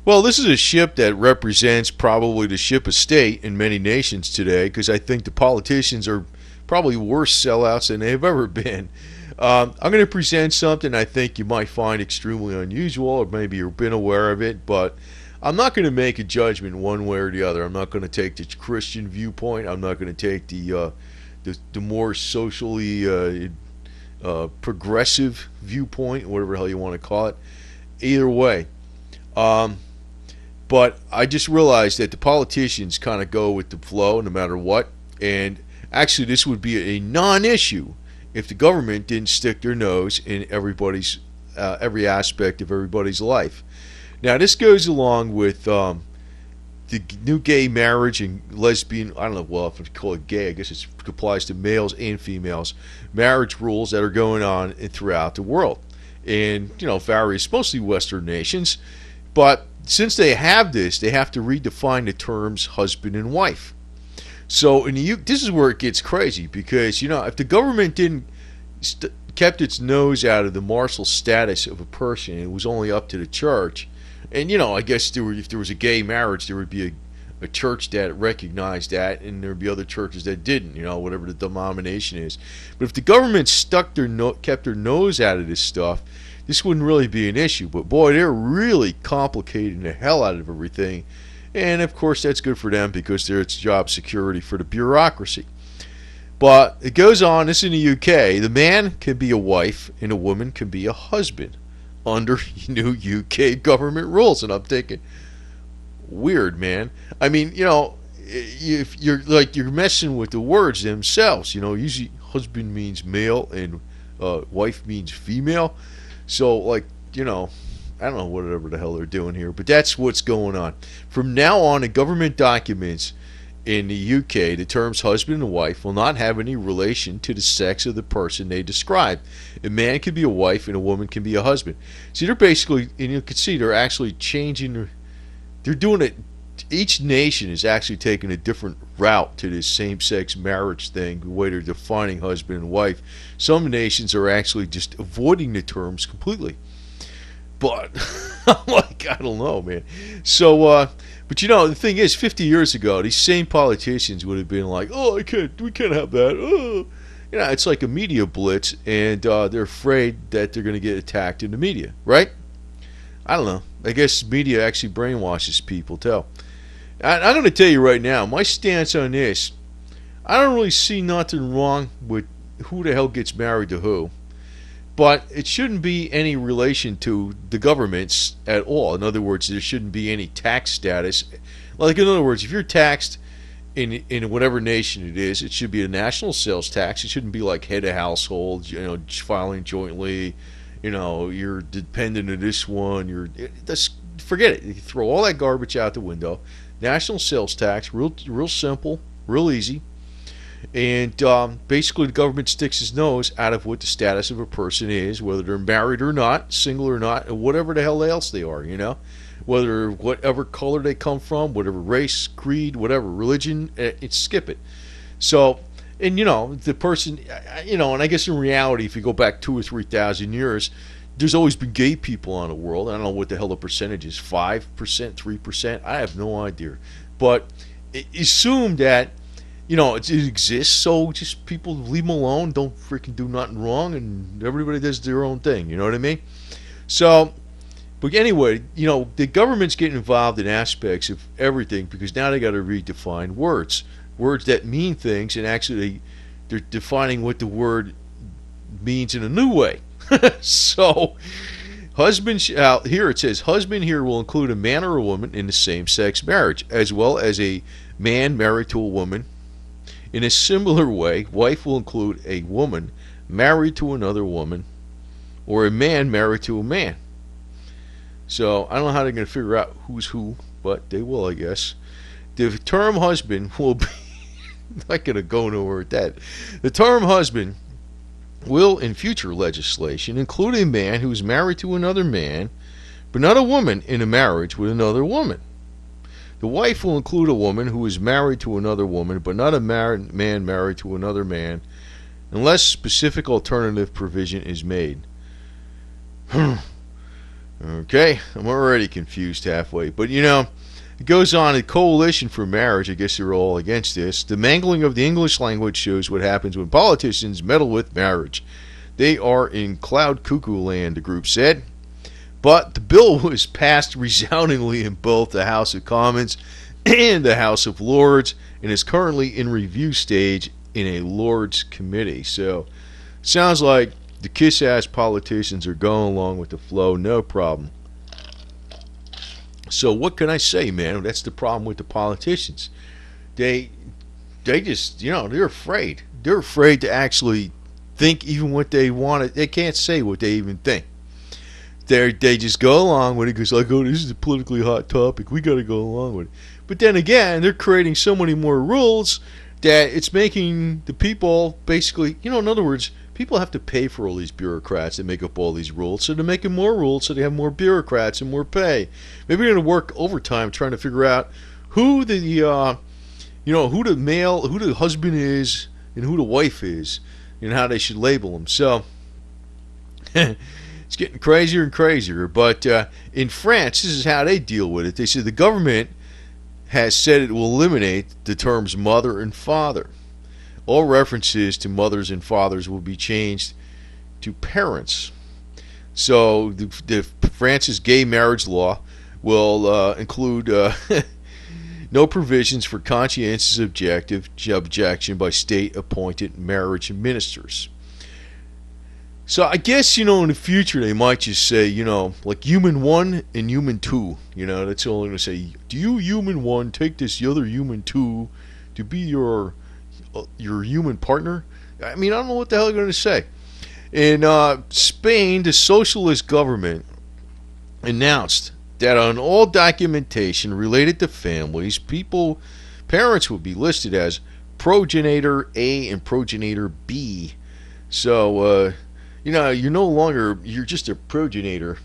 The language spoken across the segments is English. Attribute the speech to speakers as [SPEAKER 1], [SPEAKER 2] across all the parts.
[SPEAKER 1] Well, this is a ship that represents probably the ship of state in many nations today, because I think the politicians are probably worse sellouts than they've ever been. I'm going to present something I think you might find extremely unusual, or maybe you've been aware of it, but I'm not going to make a judgment one way or the other. I'm not going to take the Christian viewpoint. I'm not going to take the more socially progressive viewpoint, whatever the hell you want to call it. Either way. Um, but I just realized that the politicians kind of go with the flow no matter what. And actually, this would be a non-issue if the government didn't stick their nose in everybody's every aspect of everybody's life. Now, this goes along with the new gay marriage and lesbian, I don't know, well, if you call it gay, I guess it applies to males and females, marriage rules that are going on throughout the world in, various, mostly Western nations. But since they have this, they have to redefine the terms husband and wife. So this is where it gets crazy because, if the government didn't kept its nose out of the marital status of a person, it was only up to the church. And, I guess if there was a gay marriage, there would be a church that recognized that, and there would be other churches that didn't, whatever the denomination is. But if the government kept their nose out of this stuff, this wouldn't really be an issue. But boy, they're really complicating the hell out of everything. And of course, that's good for them because it's job security for the bureaucracy. But it goes on, this in the UK, the man can be a wife and a woman can be a husband under new UK government rules. And I'm thinking, weird, man. I mean, if you're messing with the words themselves. Usually husband means male and wife means female. So, I don't know whatever the hell they're doing here, but that's what's going on. From now on, in government documents in the UK, the terms husband and wife will not have any relation to the sex of the person they describe. A man can be a wife and a woman can be a husband. See, they're basically, and you can see they're actually changing, they're doing it, each nation is actually taking a different route to this same-sex marriage thing, the way they're defining husband and wife. Some nations are actually just avoiding the terms completely. But, I don't know, man. So, but the thing is, 50 years ago, these same politicians would have been like, we can't have that. Oh. It's like a media blitz, and they're afraid that they're going to get attacked in the media, right? I don't know. I guess media actually brainwashes people, too. I'm going to tell you right now, my stance on this, I don't really see nothing wrong with who the hell gets married to who. But it shouldn't be any relation to the governments at all. In other words, there shouldn't be any tax status. Like, in other words, if you're taxed in whatever nation it is, it should be a national sales tax. It shouldn't be like head of household, filing jointly. You're dependent of this one. Forget it. You throw all that garbage out the window. National sales tax, real simple, real easy. And basically the government sticks its nose out of what the status of a person is, whether they're married or not, single or not, and whatever the hell else they are, whether whatever color they come from, whatever race, creed, whatever religion, skip it. So, and the person, and I guess in reality, if you go back 2,000 or 3,000 years, there's always been gay people in the world. I don't know what the hell the percentage is, 5%, 3%, I have no idea. But assume that it exists, so just people leave them alone, don't freaking do nothing wrong, and everybody does their own thing, you know what I mean? So, but anyway, the government's getting involved in aspects of everything because now they got to redefine words that mean things, and actually they're defining what the word means in a new way. So, husband, here it says, husband here will include a man or a woman in the same-sex marriage, as well as a man married to a woman. In a similar way, wife will include a woman married to another woman or a man married to a man. So, I don't know how they're going to figure out who's who, but they will, I guess. The term husband will be, not going to go nowhere with that. The term husband will, in future legislation, include a man who is married to another man, but not a woman in a marriage with another woman. The wife will include a woman who is married to another woman, but not a man married to another man, unless specific alternative provision is made. Okay, I'm already confused halfway. But it goes on. A coalition for marriage, I guess they're all against this. The mangling of the English language shows what happens when politicians meddle with marriage. They are in cloud cuckoo land, the group said. But the bill was passed resoundingly in both the House of Commons and the House of Lords and is currently in review stage in a Lords committee. So, sounds like the kiss-ass politicians are going along with the flow, no problem. So what can I say, man? That's the problem with the politicians. They just, they're afraid. They're afraid to actually think even what they want. They can't say what they even think. They just go along with it because, like, oh, this is a politically hot topic. We got to go along with it. But then again, they're creating so many more rules that it's making the people basically, in other words, people have to pay for all these bureaucrats that make up all these rules. So they're making more rules so they have more bureaucrats and more pay. Maybe they're going to work overtime trying to figure out who the, who the husband is and who the wife is and how they should label them. So it's getting crazier and crazier. But in France, this is how they deal with it. They say the government has said it will eliminate the terms mother and father. All references to mothers and fathers will be changed to parents. So the France's gay marriage law will include no provisions for conscientious objection by state-appointed marriage ministers. So I guess, in the future they might just say, like human 1 and human 2. That's all they're going to say. Do you, human 1, take this other human 2 to be your human partner? I don't know what the hell they're going to say. In Spain, the socialist government announced that on all documentation related to families, parents will be listed as progenitor A and progenitor B. So, you're no longer, you're just a progenitor.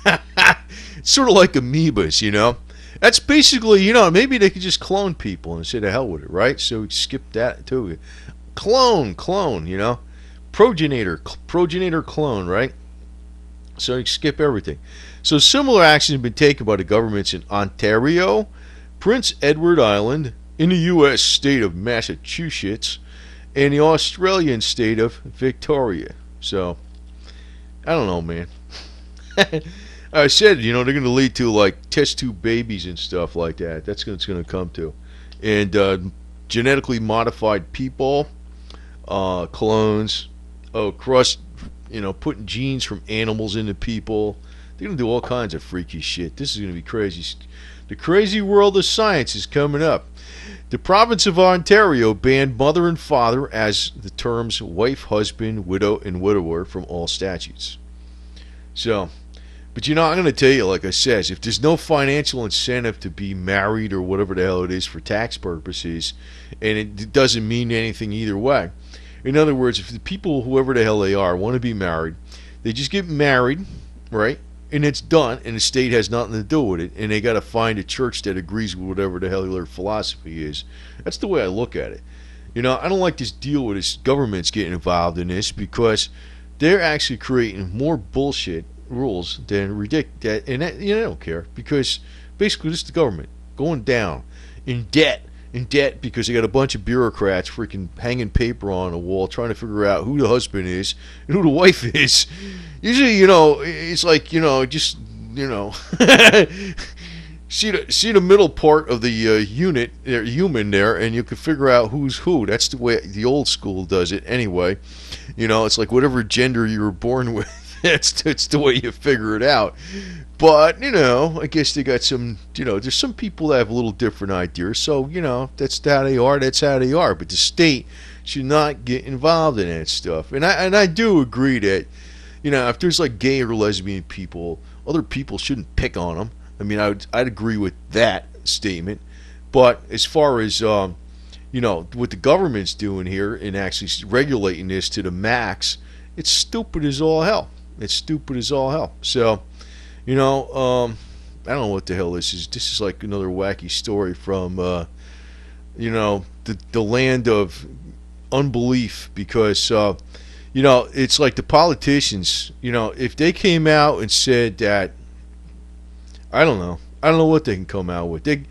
[SPEAKER 1] It's sort of like amoebas, That's basically, maybe they could just clone people and say the hell with it, right? So skip that too. Clone, progenitor clone, right? So you skip everything. So similar actions have been taken by the governments in Ontario, Prince Edward Island, in the U.S. state of Massachusetts, and the Australian state of Victoria. So, I don't know, man. I said, they're going to lead to, like, test tube babies and stuff like that. That's what it's going to come to. And genetically modified people, clones, putting genes from animals into people. They're going to do all kinds of freaky shit. This is going to be crazy. The crazy world of science is coming up. The province of Ontario banned mother and father as the terms wife, husband, widow, and widower from all statutes. So, but I'm going to tell you, like I said, if there's no financial incentive to be married or whatever the hell it is for tax purposes, and it doesn't mean anything either way. In other words, if the people, whoever the hell they are, want to be married, they just get married, right? And it's done, and the state has nothing to do with it, and they got to find a church that agrees with whatever the hell their philosophy is. That's the way I look at it. I don't like this deal with this government's getting involved in this because they're actually creating more bullshit rules than ridiculous, and that, I don't care because basically this is the government going down in debt because they got a bunch of bureaucrats freaking hanging paper on a wall trying to figure out who the husband is and who the wife is. Usually, it's like, just, see the middle part of the human there, and you can figure out who's who. That's the way the old school does it anyway. It's like whatever gender you were born with. It's the way you figure it out. But, I guess they got some, there's some people that have a little different ideas. So, that's how they are. That's how they are. But the state should not get involved in that stuff. And I do agree that, if there's like gay or lesbian people, other people shouldn't pick on them. I'd agree with that statement. But as far as, what the government's doing here and actually regulating this to the max, it's stupid as all hell. It's stupid as all hell. So, I don't know what the hell this is. This is like another wacky story from, the land of unbelief because, it's like the politicians, if they came out and said that, I don't know. I don't know what they can come out with. In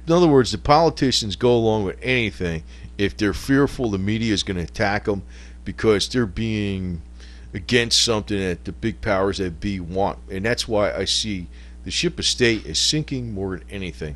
[SPEAKER 1] other words, the politicians go along with anything if they're fearful the media is going to attack them because they're being against something that the big powers that be want. And that's why I see the ship of state is sinking more than anything.